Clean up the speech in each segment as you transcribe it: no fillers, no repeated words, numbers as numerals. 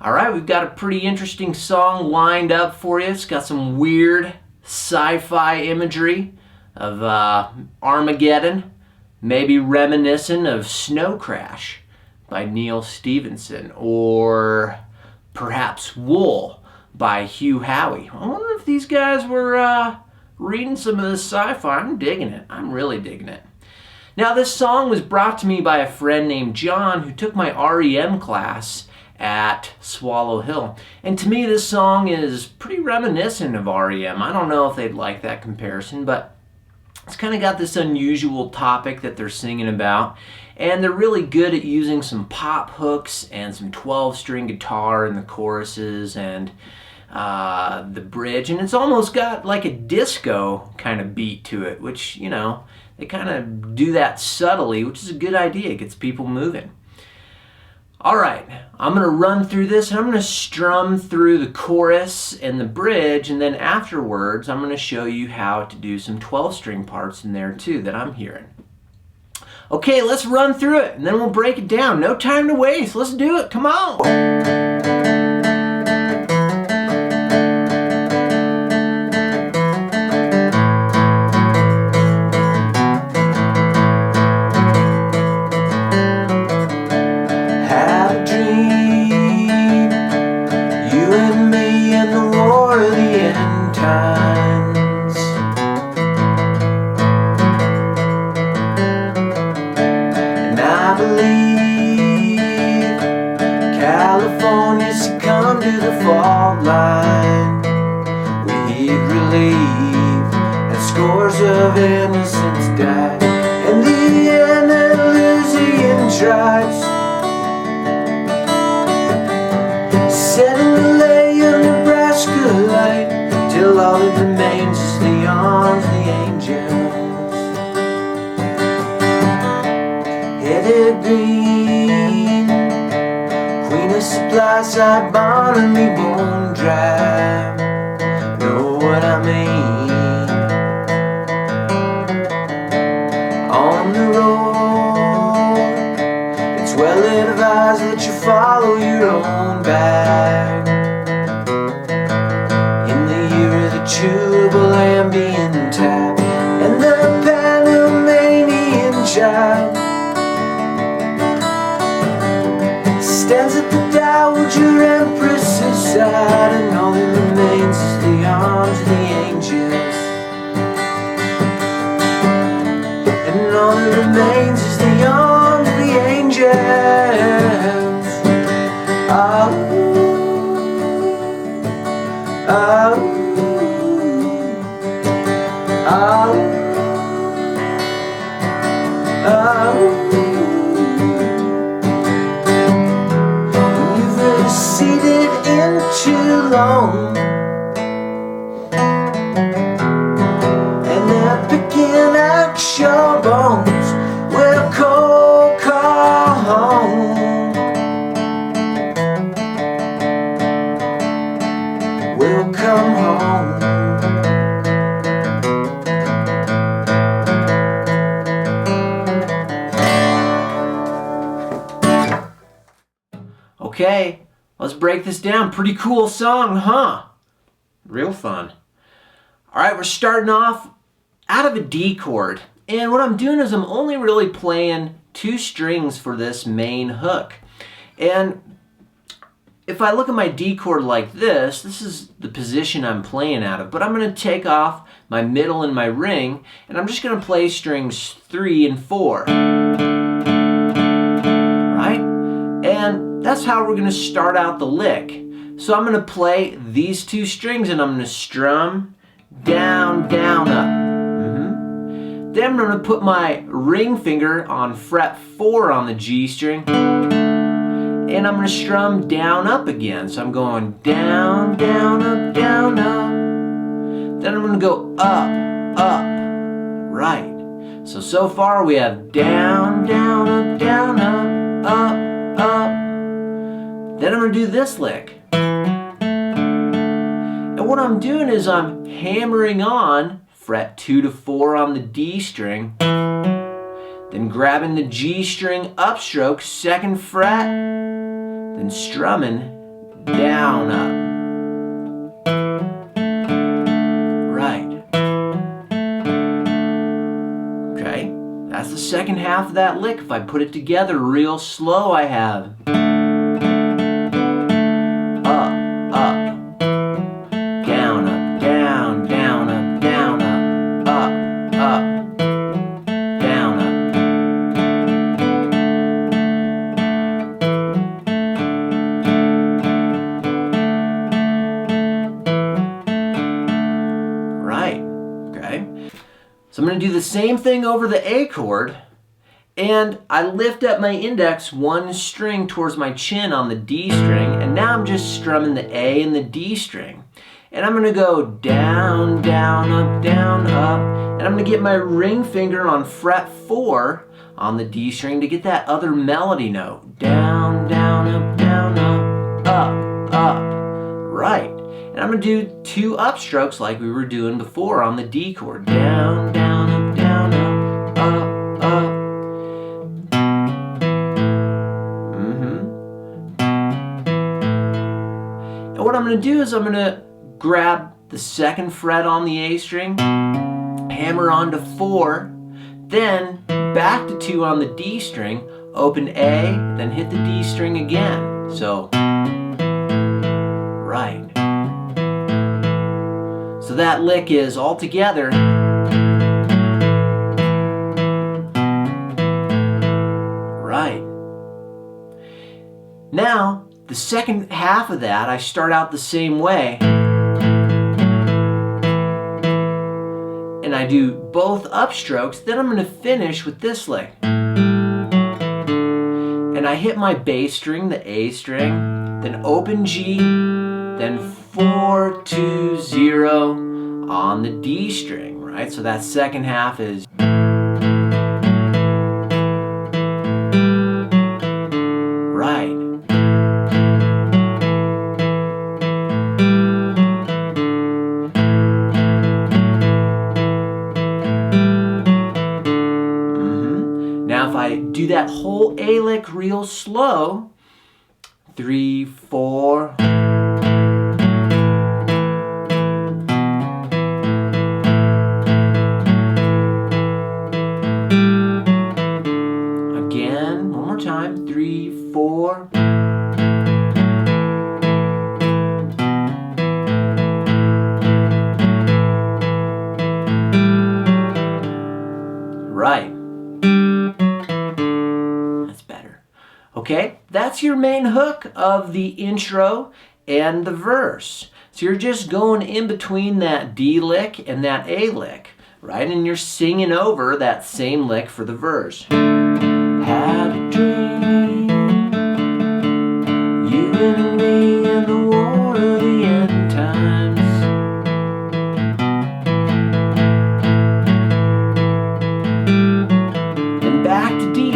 All right, we've got a pretty interesting song lined up for you. It's got some weird sci-fi imagery of Armageddon, maybe reminiscent of Snow Crash by Neil Stevenson, or perhaps Wool by Hugh Howey. I wonder if these guys were reading some of this sci-fi. I'm digging it. I'm really digging it. Now, this song was brought to me by a friend named John who took my REM class at Swallow Hill. And to me, this song is pretty reminiscent of REM. I don't know if they'd like that comparison, but it's kind of got this unusual topic that they're singing about. And they're really good at using some pop hooks and some 12-string guitar in the choruses and the bridge. And it's almost got like a disco kind of beat to it, which, you know, they kind of do that subtly, which is a good idea. It gets people moving. All right, I'm going to run through this and I'm going to strum through the chorus and the bridge, and then afterwards I'm going to show you how to do some 12-string parts in there too that I'm hearing. Okay, let's run through it and then we'll break it down. No time to waste. Let's do it. Come on. California succumbed to the fault line. We heaved relief and scores of innocents died. And the Andalusian tribes set in the lay of Nebraska light, till all that remains is the arms of the angels. Headed green, queen of supply side, Barnaby bone dry. Know what I mean? On the road, it's well advised that you follow your own bag. In the year of the chewable ambient tap and the Panamanian child stands at the Dowager Empress's side, and all that remains is the arms of the angels. And all that remains is the arms of the angels. Oh, oh, oh, oh. Seated in too long, and they're picking out your bones. Well, call home. We'll come home. Okay. Let's break this down. Pretty cool song, huh? Real fun. All right, we're starting off out of a D chord. And what I'm doing is I'm only really playing 2 strings for this main hook. And if I look at my D chord like this is the position I'm playing out of. But I'm going to take off my middle and my ring, and I'm just going to play strings 3 and 4. Right? And that's how we're going to start out the lick. So I'm going to play these 2 strings and I'm going to strum down, down, up. Then I'm going to put my ring finger on fret 4 on the G string and I'm going to strum down, up again. So I'm going down, down, up, down, up. Then I'm going to go up, up, right. So far we have down, down, up, down, up, up, up. Then I'm going to do this lick. And what I'm doing is I'm hammering on fret 2 to 4 on the D string, then grabbing the G string upstroke, 2nd fret, then strumming down, up. Right. Okay, that's the second half of that lick. If I put it together real slow, I have up, up, down, up, down, down, up, down, up, up, down, up. Right, okay. So I'm going to do the same thing over the A chord, and I lift up my index one string towards my chin on the D string, and now I'm just strumming the A and the D string. And I'm going to go down, down, up, and I'm going to get my ring finger on fret 4 on the D string to get that other melody note. Down, down, up, up, right. And I'm going to do 2 upstrokes like we were doing before on the D chord. Down, down, up, up. And what I'm going to do is I'm going to grab the 2nd fret on the A string, hammer onto 4, then back to 2 on the D string, open A, then hit the D string again. So, right. So that lick is all together. Right. Now, the second half of that, I start out the same way. And I do both upstrokes, then I'm going to finish with this lick. And I hit my bass string, the A string, then open G, then 4, 2, 0 on the D string, right? So that second half is right. Now if I do that whole A lick real slow, 3, 4, again, one more time, 3, 4, right. Okay, that's your main hook of the intro and the verse. So you're just going in between that D lick and that A lick, right? And you're singing over that same lick for the verse. Had a dream, you and me in the war of the end times. And back to D.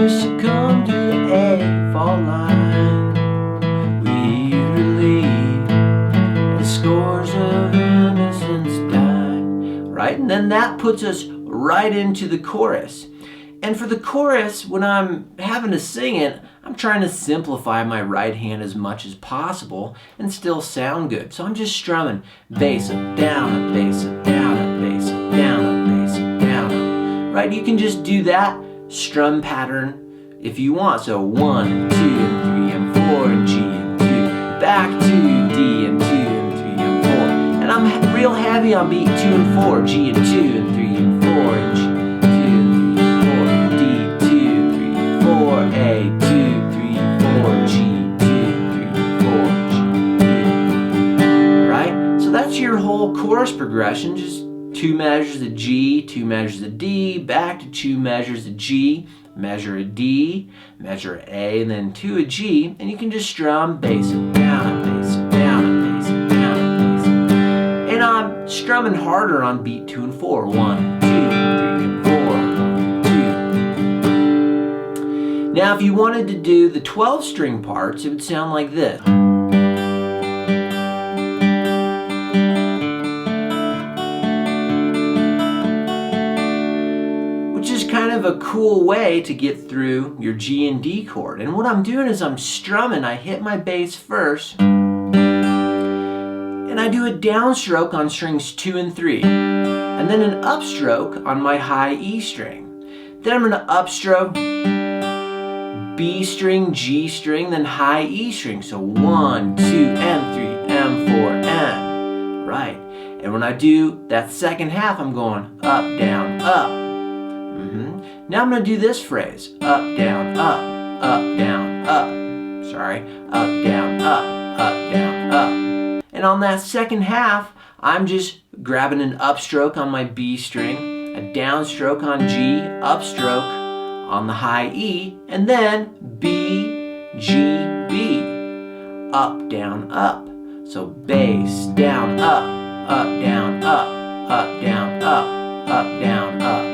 Succumb to the A fall line. We relieve as scores of innocents die. Right? And then that puts us right into the chorus. And for the chorus, when I'm having to sing it, I'm trying to simplify my right hand as much as possible and still sound good. So I'm just strumming bass up, down up, bass up, down up, bass up, down up, bass up, down up. Right? You can just do that strum pattern if you want. So 1, 2, and 3, and 4, and G, and 2, back to D, and 2, and 3, and 4. And I'm real heavy on beat 2 and 4, G, and 2, and 3, and 4, and G, 2, and 3, 4, D, 2, 3, 4, A, 2, 3, 4, G, 2, 3, 4, G, right? So that's your whole chorus progression, just 2 measures of G, 2 measures of D, back to 2 measures of G, measure a D, measure A, and then 2 a G, and you can just strum bass it down, bass it down, bass it down, bass it. And I'm strumming harder on beat 2 and 4. 1, 2, 3, and 4. 1, 2. Now, if you wanted to do the 12-string parts, it would sound like this. of a cool way to get through your G and D chord. And what I'm doing is I'm strumming. I hit my bass first, and I do a downstroke on strings 2 and 3, and then an upstroke on my high E string. Then I'm going to upstroke B string, G string, then high E string. So 1, 2, M3, M4, M. Right. And when I do that second half, I'm going up, down, up. Now I'm going to do this phrase. Up, down, up, down, up. Sorry. Up, down, up, down, up. And on that second half, I'm just grabbing an upstroke on my B string, a downstroke on G, upstroke on the high E, and then B, G, B. Up, down, up. So bass, down, up, down, up, down, up, down, up.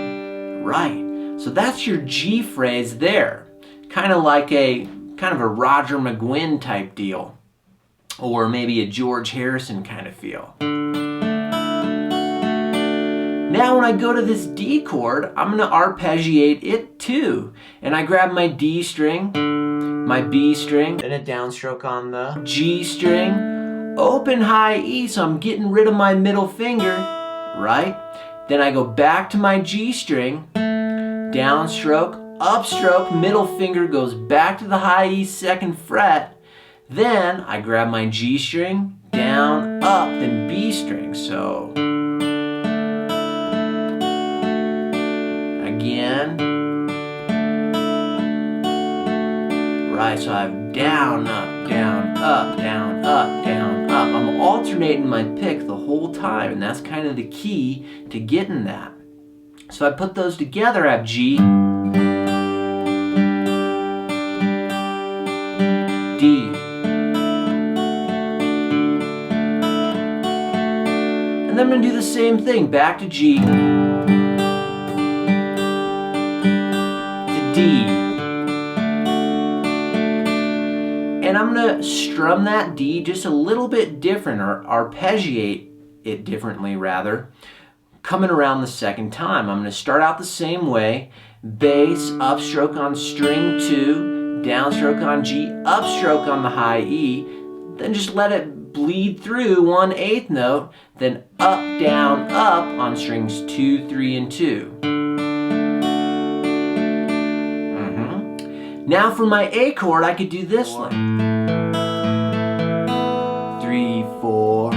Right. So that's your G phrase there. Kind of like a Roger McGuinn type deal. Or maybe a George Harrison kind of feel. Now when I go to this D chord, I'm going to arpeggiate it too. And I grab my D string, my B string, then a downstroke on the G string, open high E, so I'm getting rid of my middle finger, right? Then I go back to my G string, downstroke, upstroke, middle finger goes back to the high E 2nd fret. Then I grab my G string, down, up, then B string. So again, right, so I have down, up, down, up, down, up, down, up. I'm alternating my pick the whole time, and that's kind of the key to getting that. So I put those together, I have G, D, and then I'm going to do the same thing, back to G, D, and I'm going to strum that D just a little bit different, or arpeggiate it differently rather, coming around the second time. I'm going to start out the same way, bass, upstroke on string 2, downstroke on G, upstroke on the high E, then just let it bleed through 1/8 note, then up, down, up on strings 2, 3, and 2. Now for my A chord, I could do this like 3, 4.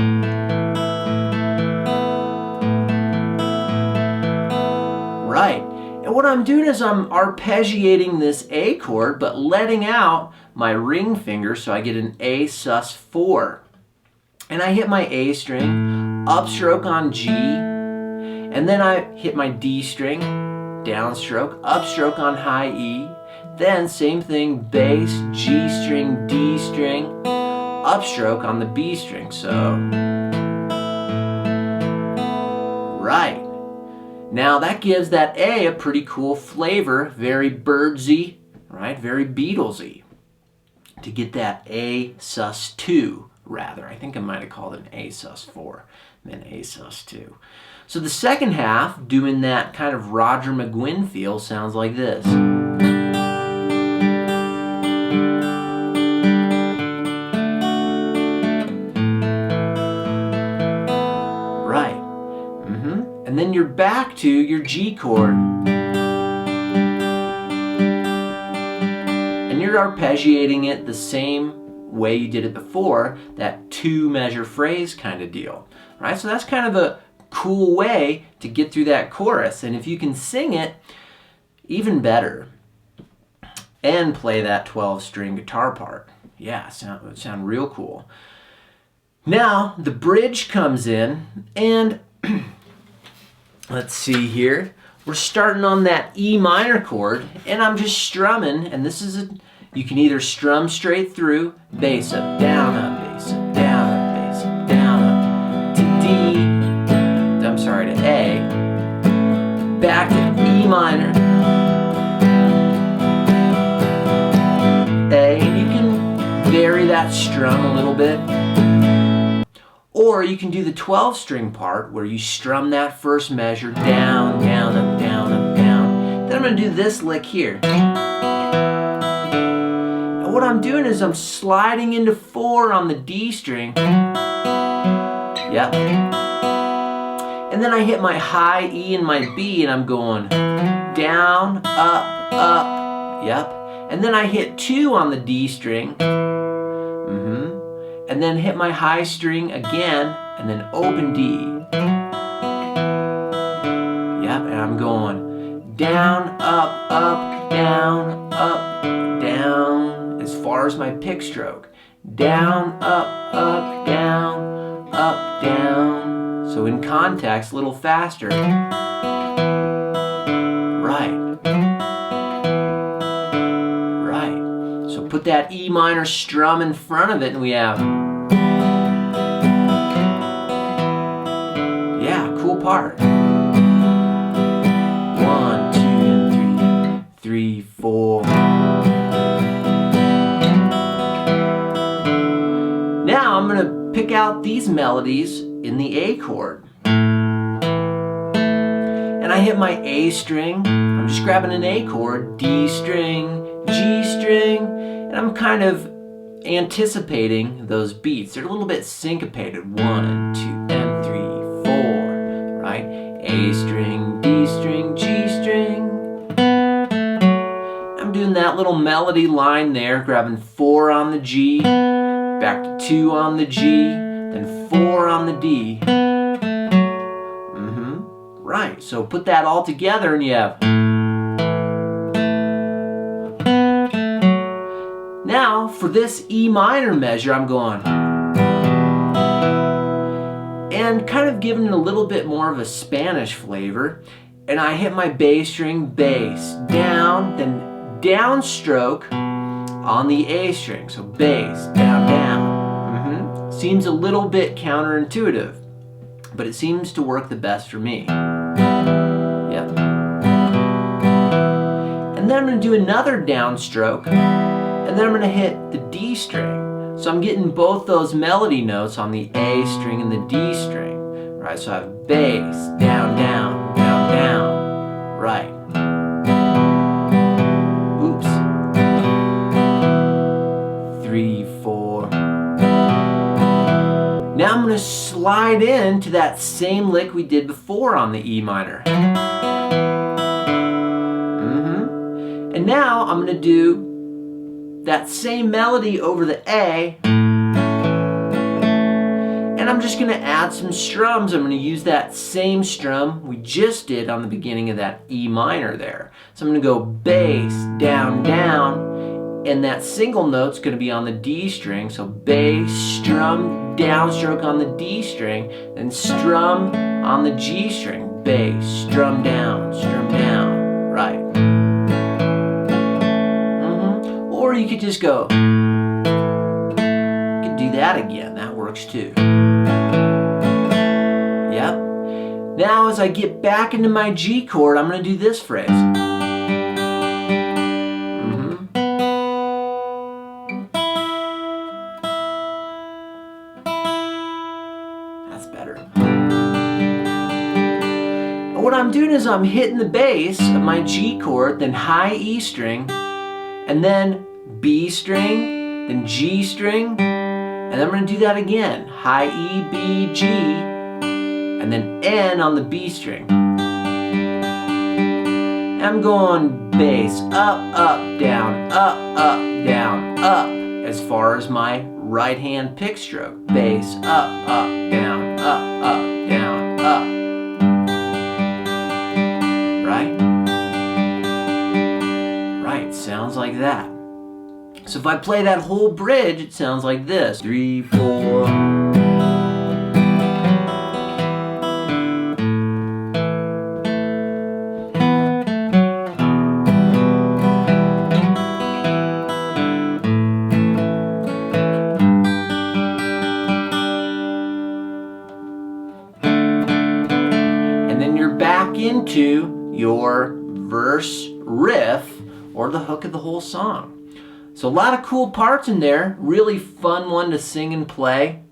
Right. And what I'm doing is I'm arpeggiating this A chord, but letting out my ring finger so I get an A sus4. And I hit my A string, upstroke on G, and then I hit my D string, downstroke, upstroke on high E, then same thing, bass, G string, D string, upstroke on the B string. So, right. Now that gives that A a pretty cool flavor, very Birdsy, right? Very Beatlesy. To get that A sus2, rather. I think I might have called it an A sus4, then A sus2. So the second half, doing that kind of Roger McGuinn feel, sounds like this. Right. And then you're back to your G chord. And you're arpeggiating it the same way you did it before, that 2-measure phrase kind of deal. Right? So that's kind of a cool way to get through that chorus. And if you can sing it, even better. And play that 12-string guitar part. Yeah, it would sound real cool. Now, the bridge comes in, and let's see here. We're starting on that E minor chord, and I'm just strumming, and this is you can either strum straight through, bass up, down up, bass up, down up, bass up, down up, to D, I'm sorry, to A, back to E minor, A, and you can vary that strum a little bit. Or you can do the 12-string part where you strum that first measure down, down, up, down, up, down. Then I'm going to do this lick here. And what I'm doing is I'm sliding into 4 on the D string. Yep. And then I hit my high E and my B, and I'm going down, up, up. Yep. And then I hit 2 on the D string. And then hit my high string again, and then open D. Yep, and I'm going down, up, up, down, as far as my pick stroke. Down, up, down, up, down. So in context, a little faster. Right. So put that E minor strum in front of it, and we have, yeah, cool part. 1, 2, and 3, 4. Now I'm going to pick out these melodies in the A chord. And I hit my A string. I'm just grabbing an A chord, D string, G string, and I'm kind of anticipating those beats. They're a little bit syncopated. 1, 2, and 3, 4, right? A string, D string, G string. I'm doing that little melody line there, grabbing 4 on the G, back to 2 on the G, then 4 on the D. Right, so put that all together and you have. Now, for this E minor measure, I'm going. And kind of giving it a little bit more of a Spanish flavor. And I hit my bass string, bass, down, then downstroke on the A string. So bass, down, down. Seems a little bit counterintuitive, but it seems to work the best for me. Yep. And then I'm going to do another downstroke, and then I'm going to hit the D string. So I'm getting both those melody notes on the A string and the D string. Right, so I have bass, down, down, down, down. Right. Oops. 3, 4. Now I'm going to slide into that same lick we did before on the E minor. And now I'm going to do that same melody over the A. And I'm just going to add some strums. I'm going to use that same strum we just did on the beginning of that E minor there. So I'm going to go bass, down, down. And that single note's going to be on the D string. So bass, strum, downstroke on the D string, then strum on the G string. Bass, strum down, right. Or you could just go, you could do that again, that works too. Yep. Now as I get back into my G chord, I'm going to do this phrase. That's better. And what I'm doing is I'm hitting the bass of my G chord, then high E string, and then B string, then G string, and then I'm going to do that again. High E, B, G, and then N on the B string. And I'm going bass, up, up, down, as far as my right hand pick stroke. Bass, up, down, down, up. Right? Right, sounds like that. So if I play that whole bridge, it sounds like this. 3, 4. And then you're back into your verse riff or the hook of the whole song. So a lot of cool parts in there. Really fun one to sing and play.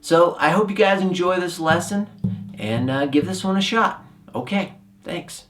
So I hope you guys enjoy this lesson and give this one a shot. Okay, thanks.